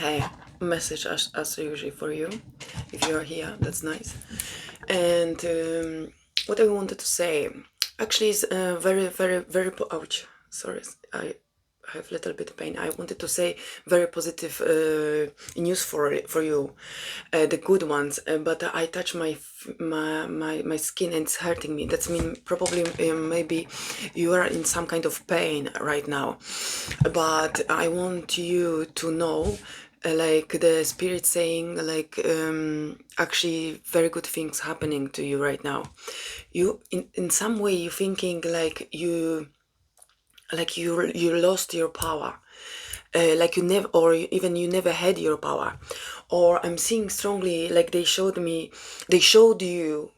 Hey, message as usual for you. If you are here, that's nice. And what I wanted to say actually is ouch. Sorry, I have a little bit pain. I wanted to say very positive news for you, the good ones. But I touch my skin and it's hurting me. That's mean probably maybe you are in some kind of pain right now. But I want you to know like the spirit saying like actually very good things happening to you right now. You in some way you thinking like you lost your power, like you never, or even you never had your power. Or I'm seeing strongly like they showed you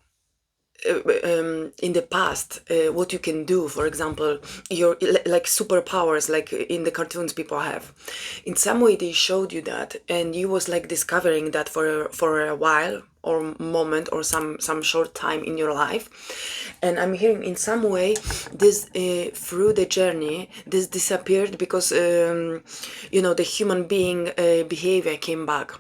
in the past what you can do. For example, your like superpowers, like in the cartoons people have. In some way they showed you that, and you was like discovering that for a while or moment or some short time in your life. And I'm hearing in some way this through the journey this disappeared because the human being behavior came back.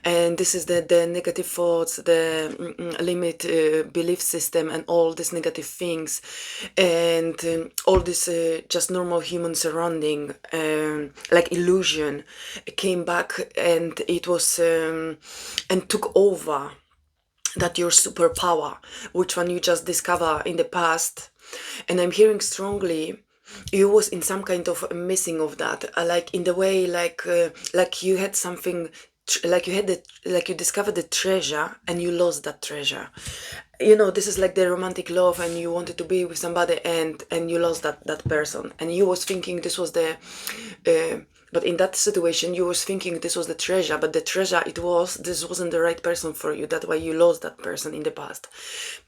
And this is the negative thoughts, the limit belief system, and all these negative things, and all this just normal human surrounding, like illusion, came back, and it was and took over that your superpower, which one you just discover in the past. And I'm hearing strongly you was in some kind of missing of that, like in the way like you had something, like you had the, like you discovered the treasure and you lost that treasure. This is like the romantic love, and you wanted to be with somebody, and you lost that person, and you was thinking this was the but in that situation you was thinking this was the treasure, but the treasure this wasn't the right person for you. That's why you lost that person in the past.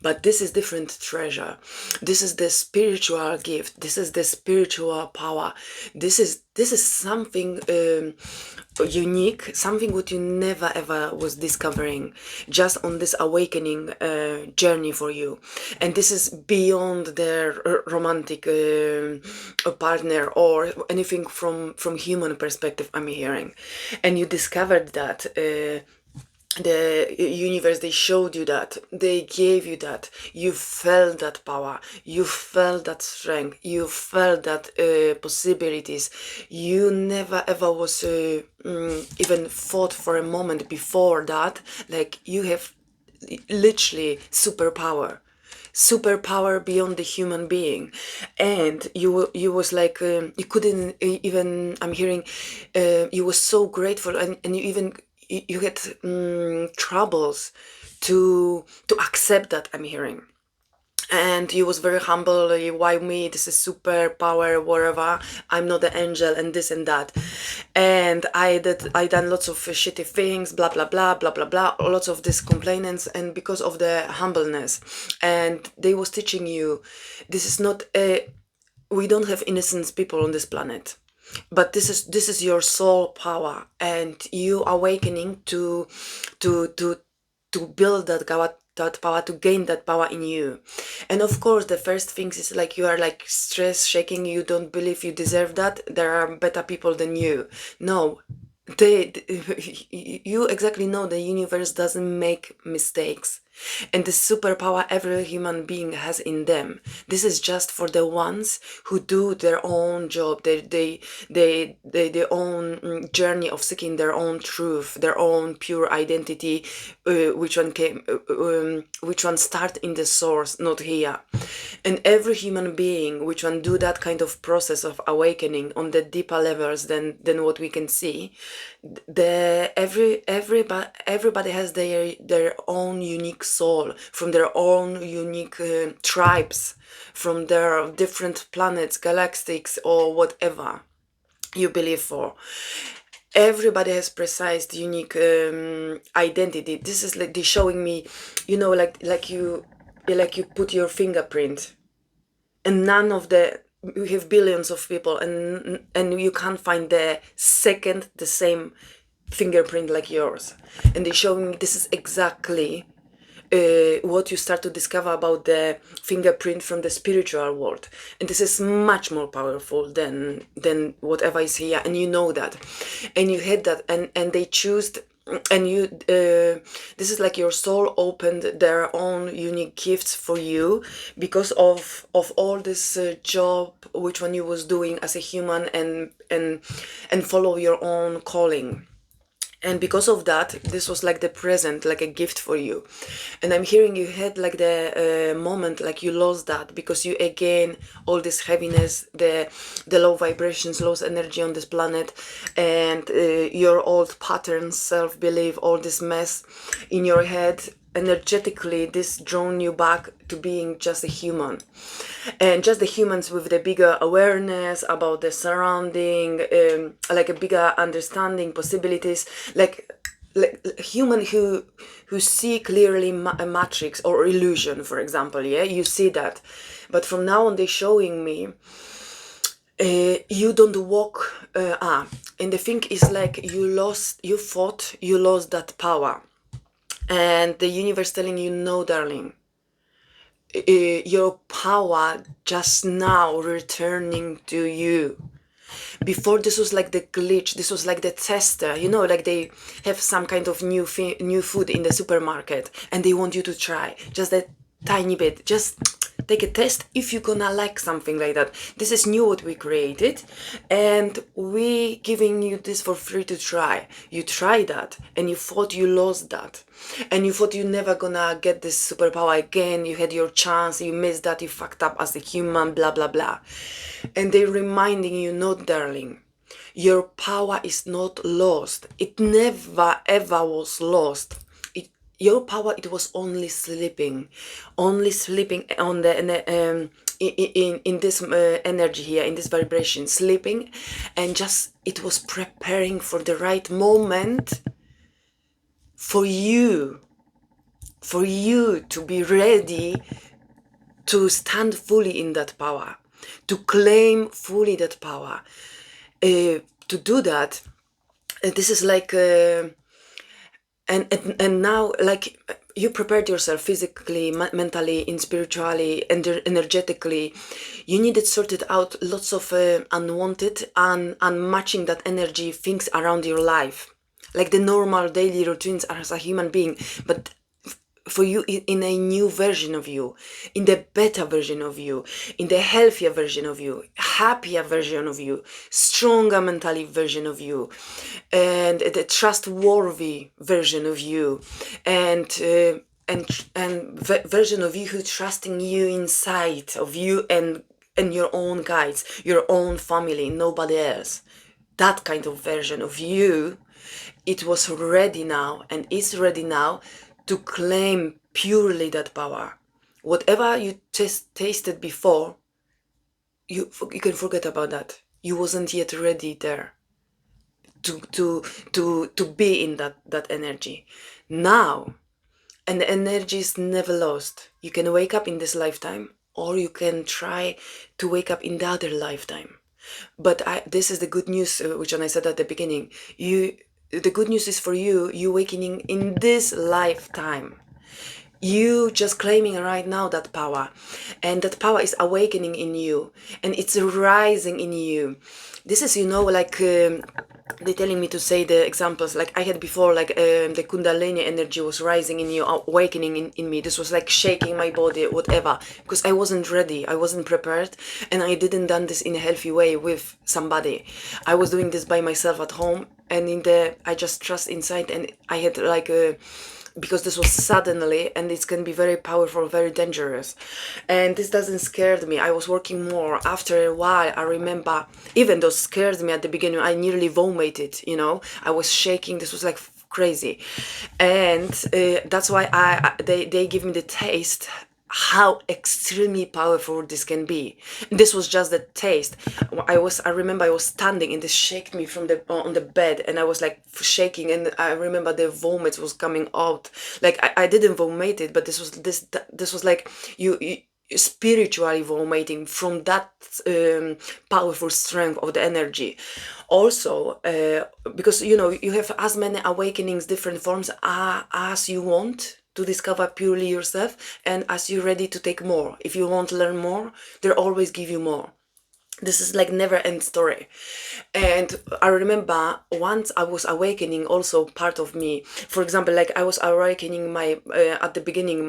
But this is different treasure. This is the spiritual gift. This is the spiritual power. This is something unique, something what you never ever was discovering just on this awakening journey for you. And this is beyond their romantic partner or anything from human perspective, I'm hearing. And you discovered that the universe, they showed you that, they gave you that, you felt that power, you felt that strength, you felt that possibilities. You never ever was even thought for a moment before that, like you have literally superpower beyond the human being. And you was like you couldn't even, I'm hearing you was so grateful, and you even you had troubles to accept that, I'm hearing. And he was very humble, why me, this is superpower, whatever, I'm not an angel, and this and that. And I done lots of shitty things, blah blah blah blah blah blah, lots of these complainants. And because of the humbleness, and they was teaching you, this is not a, we don't have innocent people on this planet, but this is your soul power, and you awakening to build that power, to gain that power in you. And of course the first things is like you are like stress shaking, you don't believe you deserve that, there are better people than you. No, you exactly know the universe doesn't make mistakes, and the superpower every human being has in them, this is just for the ones who do their own job, their own journey of seeking their own truth, their own pure identity, which one start in the source, not here. And every human being which one do that kind of process of awakening on the deeper levels than what we can see, everybody has their own unique soul, from their own unique tribes, from their different planets, galactics, or whatever you believe for. Everybody has precise unique identity. This is like they showing me, like you put your fingerprint, and none of the, we have billions of people, and you can't find the second the same fingerprint like yours. And they showing me this is exactly what you start to discover about the fingerprint from the spiritual world. And this is much more powerful than whatever is here, and you know that, and you had that, and they choose, and you this is like your soul opened their own unique gifts for you because of all this job which one you was doing as a human, and follow your own calling. And because of that, this was like the present, like a gift for you. And I'm hearing you had like the moment like you lost that because you again all this heaviness, the low vibrations, low energy on this planet, and your old patterns, self-belief, all this mess in your head, energetically this drawn you back to being just a human, and just the humans with the bigger awareness about the surrounding, like a bigger understanding possibilities, like human who see clearly a matrix or illusion, for example. Yeah, you see that, but from now on they're showing me you don't walk and the thing is like you thought you lost that power, and the universe telling you, no darling, your power just now returning to you. Before, this was like the glitch, this was like the tester, you know, like they have some kind of new food in the supermarket and they want you to try just that tiny bit, just take a test if you're gonna like something like that. This is new what we created, and we giving you this for free to try. You try that and you thought you lost that, and you thought you're never gonna get this superpower again. You had your chance, you missed that, you fucked up as a human, blah blah blah. And they're reminding you, no darling, your power is not lost. It never ever was lost. Your power, it was only sleeping on the in this energy here, in this vibration, sleeping, and just it was preparing for the right moment for you to be ready to stand fully in that power, to claim fully that power. To do that, this is like and now, like, you prepared yourself physically, mentally, and spiritually, and energetically. You needed sorted out lots of unwanted and unmatching that energy things around your life, like the normal daily routines as a human being, but for you in a new version of you, in the better version of you, in the healthier version of you, happier version of you, stronger mentally version of you, and the trustworthy version of you, and version of you who trusting you inside of you, and your own guides, your own family, nobody else. That kind of version of you, it was ready now and is ready now to claim purely that power. Whatever you tasted before, you can forget about that. You wasn't yet ready there to be in that energy. Now, and the energy is never lost. You can wake up in this lifetime, or you can try to wake up in the other lifetime. But this is the good news, which I said at the beginning. The good news is for you, you awakening in this lifetime. You just claiming right now that power, and that power is awakening in you, and it's rising in you. This is, you know, like they're telling me to say the examples like I had before, like the kundalini energy was rising in you, awakening in me. This was like shaking my body, whatever, because I wasn't ready, I wasn't prepared, and I didn't done this in a healthy way with somebody. I was doing this by myself at home, and I just trust inside, and I had like a, because this was suddenly, and it can be very powerful, very dangerous, and this doesn't scare me. I was working more. After a while, I remember, even though it scared me at the beginning, I nearly vomited, you know, I was shaking. This was like crazy, and that's why they give me the taste how extremely powerful this can be. This was just the taste. I remember I was standing, and this shook me from the on the bed, and I was like shaking, and I remember the vomit was coming out. Like I didn't vomit it, but this was like you spiritually vomiting from that powerful strength of the energy. Also, because you know you have as many awakenings, different forms as you want, to discover purely yourself, and as you're ready to take more, if you want to learn more, they'll always give you more. This is like never end story. And I remember once I was awakening also part of me. For example, like I was awakening my at the beginning,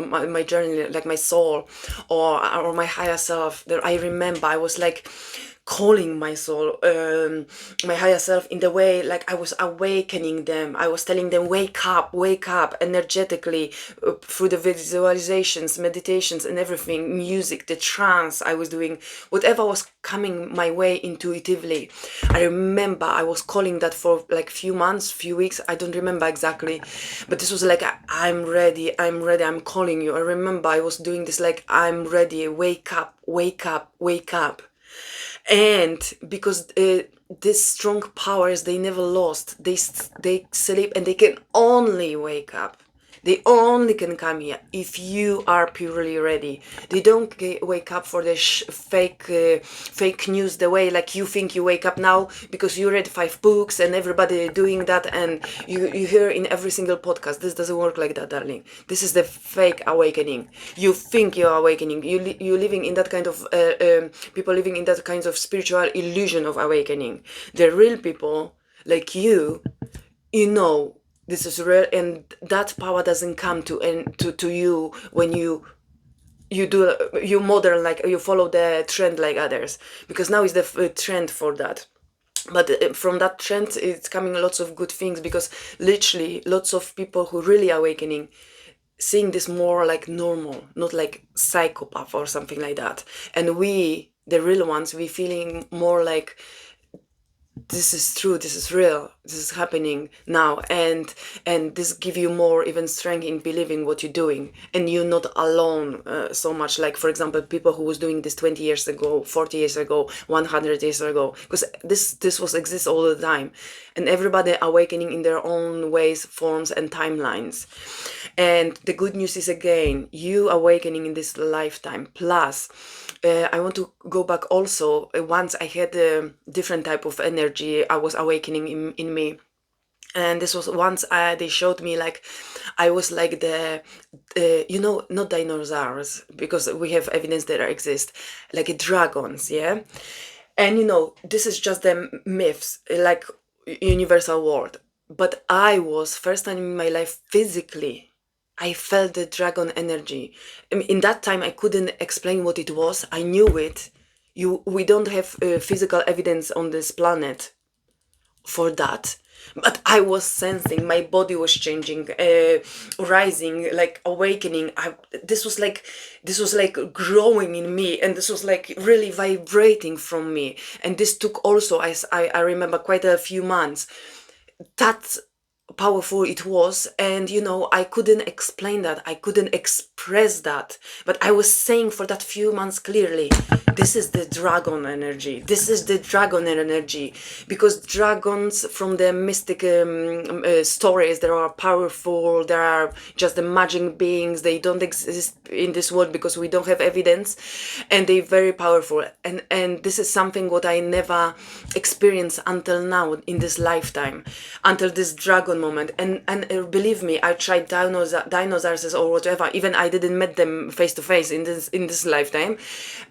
my journey, like my soul, or my higher self. There I remember I was like calling my soul, my higher self, in the way like I was awakening them. I was telling them, wake up energetically, through the visualizations, meditations, and everything, music, the trance I was doing, whatever was coming my way intuitively. I remember I was calling that for like few months, few weeks, I don't remember exactly, but this was like, I'm ready, I'm calling you. I remember I was doing this like, I'm ready, wake up, wake up, wake up. And because these strong powers, they never lost, they sleep, and they can only wake up, they only can come here if you are purely ready. They don't wake up for the fake news, the way like you think you wake up now because you read 5 books and everybody doing that, and you hear in every single podcast. This doesn't work like that, darling. This is the fake awakening. You think you're awakening. You're living in that kind of people living in that kind of spiritual illusion of awakening. The real people like you know this is real, and that power doesn't come to you when you modern, like you follow the trend like others, because now is the trend for that. But from that trend it's coming lots of good things, because literally lots of people who really awakening, seeing this more like normal, not like psychopath or something like that. And we, the real ones, we feeling more like this is true, this is real, this is happening now, and this give you more even strength in believing what you're doing, and you're not alone so much. Like for example, people who was doing this 20 years ago, 40 years ago, 100 years ago, because this was exists all the time, and everybody awakening in their own ways, forms, and timelines. And the good news is, again, you awakening in this lifetime. Plus I want to go back also. Once I had a different type of energy I was awakening in me, and this was once they showed me like I was like the not dinosaurs, because we have evidence that they exist, like dragons, yeah. And this is just the myths, like universal world. But I was first time in my life physically, I felt the dragon energy. I mean, in that time I couldn't explain what it was. I knew it. We don't have physical evidence on this planet for that, but I was sensing my body was changing, rising, like awakening. This was like growing in me, and this was like really vibrating from me. And this took also, I remember, quite a few months. That's powerful it was. And I couldn't explain that, I couldn't express that, but I was saying for that few months clearly, this is the dragon energy, this is the dragon energy. Because dragons from the mystic stories, they are powerful, they are just the magic beings, they don't exist in this world because we don't have evidence, and they're very powerful. And this is something what I never experienced until now in this lifetime, until this dragon moment. And believe me, I tried dinosaurs or whatever, even I didn't met them face to face in this lifetime,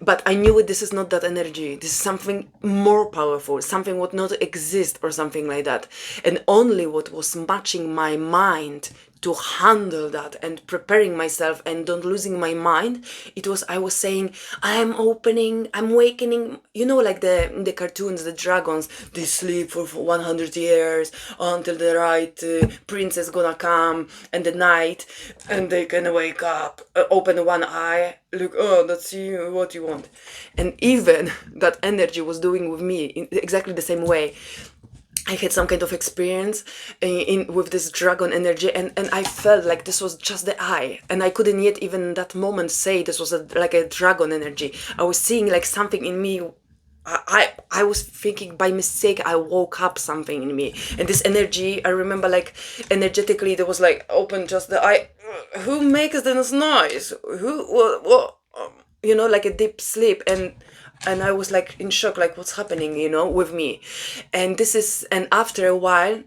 but I knew this is not that energy, this is something more powerful, something what not exist or something like that. And only what was matching my mind to handle that and preparing myself and don't losing my mind, it was, I was saying, I'm opening, I'm awakening, like the cartoons, the dragons, they sleep for 100 years until the right princess gonna come and the night, and they can wake up, open one eye, look, oh, that's you, what you want. And even that energy was doing with me in exactly the same way. I had some kind of experience with this dragon energy, and I felt like this was just the eye, and I couldn't yet even that moment say this was like a dragon energy. I was seeing like something in me. I was thinking by mistake I woke up something in me, and this energy, I remember like energetically there was like open just the eye. Who makes this noise? Who what? Like a deep sleep, and And I was like in shock, like what's happening, with me. And this is, and after a while,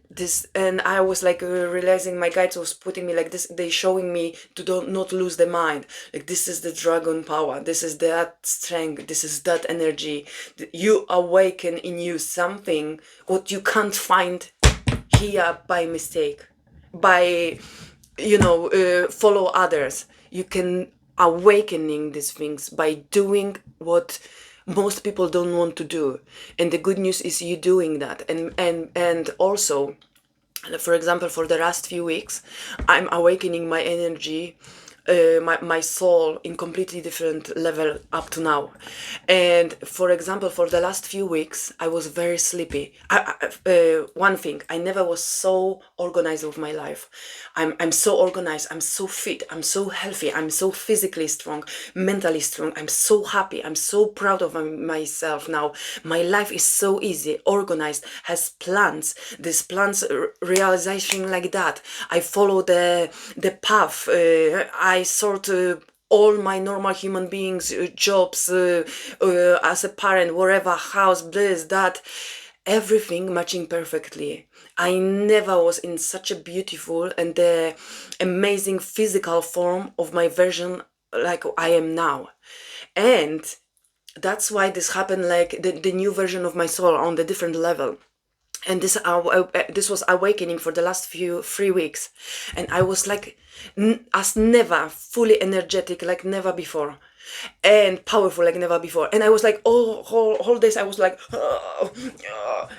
and I was like realizing my guides was putting me like this, they showing me to don't not lose the mind. Like this is the dragon power, this is that strength, this is that energy. You awaken in you something what you can't find here by mistake, by follow others. You can awakening these things by doing what most people don't want to do. And the good news is you doing that. And also, for example, for the last few weeks, I'm awakening my energy, my soul in completely different level up to now. And for example, for the last few weeks, I was very sleepy. One thing, I never was so organized with my life. I'm so organized, I'm so fit, I'm so healthy, I'm so physically strong, mentally strong, I'm so happy, I'm so proud of myself now. My life is so easy, organized, has plans. These plans realization like that. I follow the path. I sort all my normal human beings jobs, as a parent, wherever, house, this, that, everything matching perfectly. I never was in such a beautiful and amazing physical form of my version like I am now. And that's why this happened, like the new version of my soul on the different level. And this was awakening for the last 3 weeks. And I was like as never fully energetic like never before, and powerful like never before. And I was like whole days I was like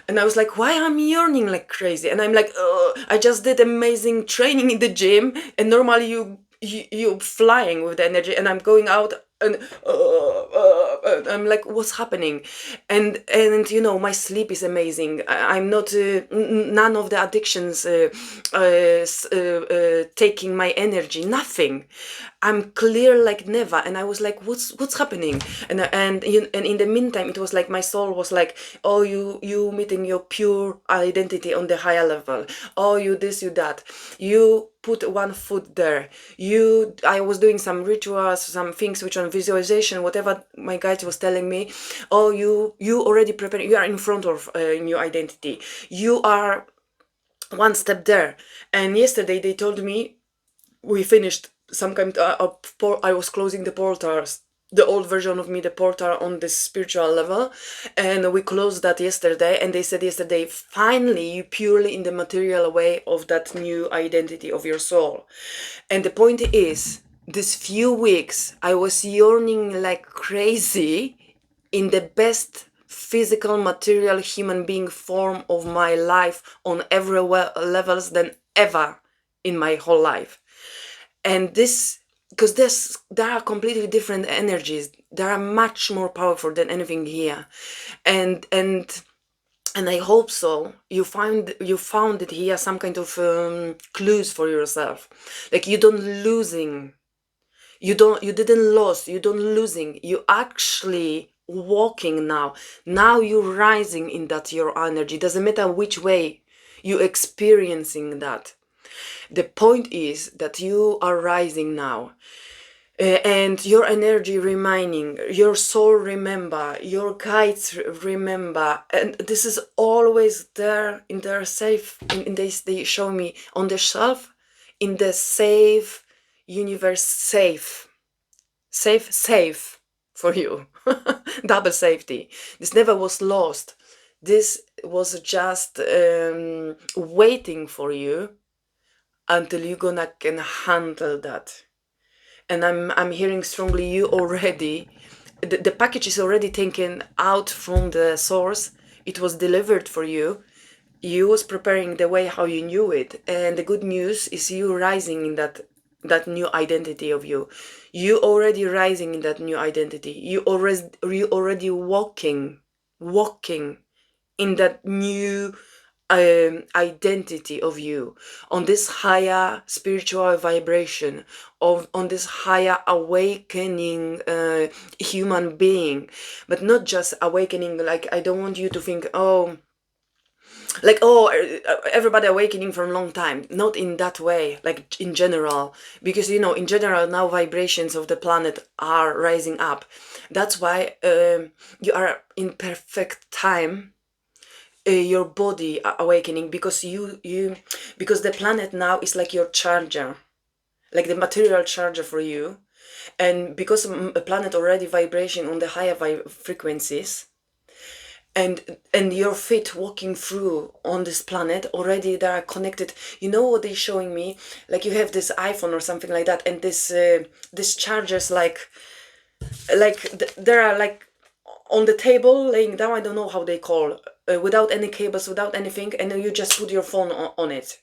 and I was like, why I'm yearning like crazy. And I'm like, I just did amazing training in the gym, and normally you flying with the energy, and I'm going out and I'm like, what's happening? And my sleep is amazing. I'm not none of the addictions taking my energy, nothing. I'm clear like never. And I was like, what's happening? And in the meantime, it was like my soul was like, oh, you meeting your pure identity on the higher level. Oh, you this, you that. You put one foot there. I was doing some rituals, some things which on visualization, whatever my guide was telling me. Oh, you already prepared. You are in front of new identity. You are one step there. And yesterday they told me we finished some kind of I was closing the portals, the old version of me, the portal on this spiritual level, and we closed that yesterday. And they said yesterday, finally you purely in the material way of that new identity of your soul. And the point is, these few weeks I was yearning like crazy in the best physical material human being form of my life on every levels than ever in my whole life. And this, because there are completely different energies, they are much more powerful than anything here. And I hope so you found it here, some kind of clues for yourself, like you don't losing, you didn't lose, you don't losing, you actually walking now you're rising in that your energy. Doesn't matter which way you experiencing that. The point is that you are rising now, and your energy remaining, your soul remember, your guides remember, and this is always there in their safe. In this, they show me on the shelf, in the safe universe, safe for you. Double safety. This never was lost. This was just waiting for you until you gonna can handle that. And I'm hearing strongly you already, the package is already taken out from the source. It was delivered for you. You was preparing the way how you knew it. And the good news is you rising in that new identity of you. You already rising in that new identity. You already walking in that new identity of you, on this higher spiritual vibration, on this higher awakening human being. But not just awakening, like I don't want you to think, oh, like, oh, everybody awakening from a long time. Not in that way, like in general, because you know, in general now vibrations of the planet are rising up. That's why you are in perfect time, your body awakening, because because the planet now is like your charger, like the material charger for you. And because a planet already vibration on the higher frequencies, and your feet walking through on this planet already, they are connected. You know what they're showing me? Like you have this iPhone or something like that, and this chargers, there are like on the table laying down. I don't know how they call, without any cables, without anything, and then you just put your phone on it.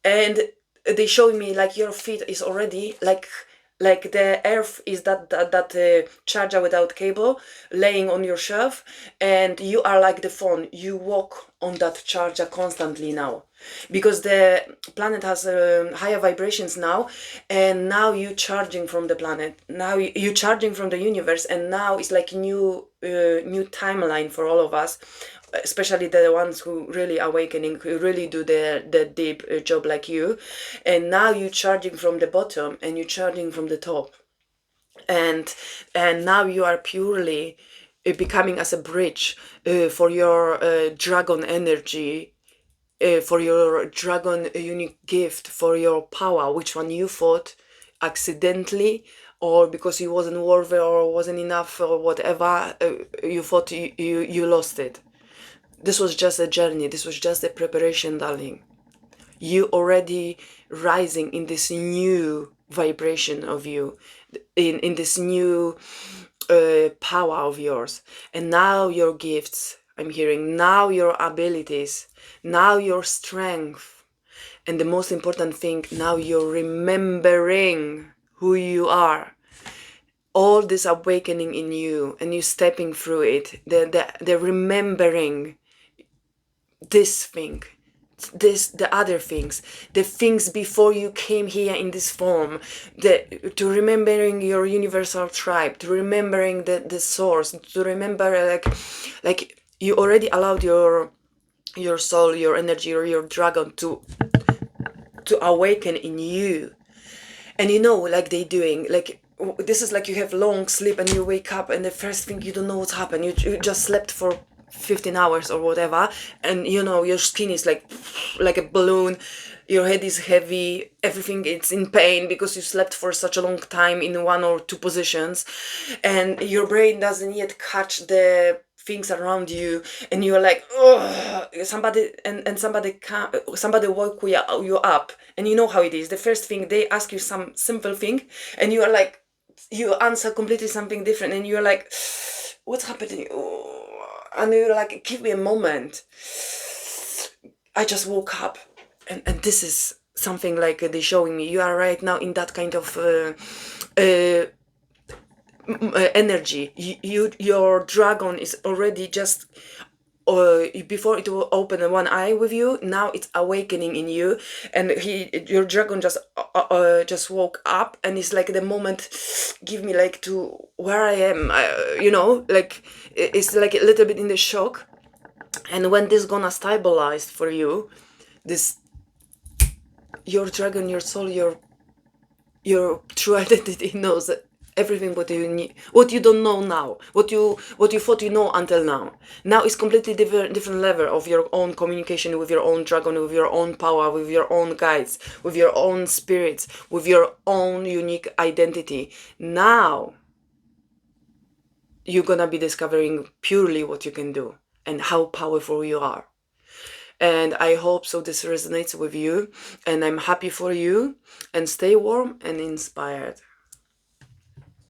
And they showing me like your feet is already like the earth is that charger without cable laying on your shelf, and you are like the phone. You walk on that charger constantly now, because the planet has higher vibrations now, and now you charging from the planet. Now you charging from the universe, and now it's like new timeline for all of us, especially the ones who really awakening, who really do the deep job like you. And now you're charging from the bottom and you're charging from the top, and now you are purely becoming as a bridge for your dragon energy, for your dragon unique gift, for your power, which one you fought accidentally, or because you wasn't worthy or wasn't enough or whatever, you thought you lost it. This was just a journey. This was just a preparation, darling. You already rising in this new vibration of you, in this new power of yours. And now your gifts, I'm hearing, now your abilities, now your strength. And the most important thing, now you're remembering who you are. All this awakening in you, and you stepping through it, the remembering this thing, the other things, the things before you came here in this form, to remembering your universal tribe, to remembering the source, to remember like you already allowed your soul, your energy, or your dragon to awaken in you. And you know, like they doing, like this is like you have long sleep and you wake up and the first thing, you don't know what's happened. You just slept for 15 hours or whatever, and you know your skin is like a balloon, your head is heavy, everything is in pain because you slept for such a long time in one or two positions, and your brain doesn't yet catch the things around you, and you're like, oh, somebody, and somebody woke you up, and you know how it is. The first thing they ask you some simple thing, and you are like, you answer completely something different, and you're like, what's happening? Oh. And you're like, give me a moment. I just woke up, and this is something like they're showing me. You are right now in that kind of energy. Your dragon is already just before it will open one eye with you. Now it's awakening in you, and your dragon just woke up, and it's like the moment, give me like to where I am, you know, like it's like a little bit in the shock. And when this gonna stabilize for you, this, your dragon, your soul, your true identity knows everything what you need, what you don't know now, what you thought you know until now. Now it's completely different level of your own communication with your own dragon, with your own power, with your own guides, with your own spirits, with your own unique identity. Now you're gonna be discovering purely what you can do and how powerful you are. And I hope so this resonates with you, and I'm happy for you, and stay warm and inspired.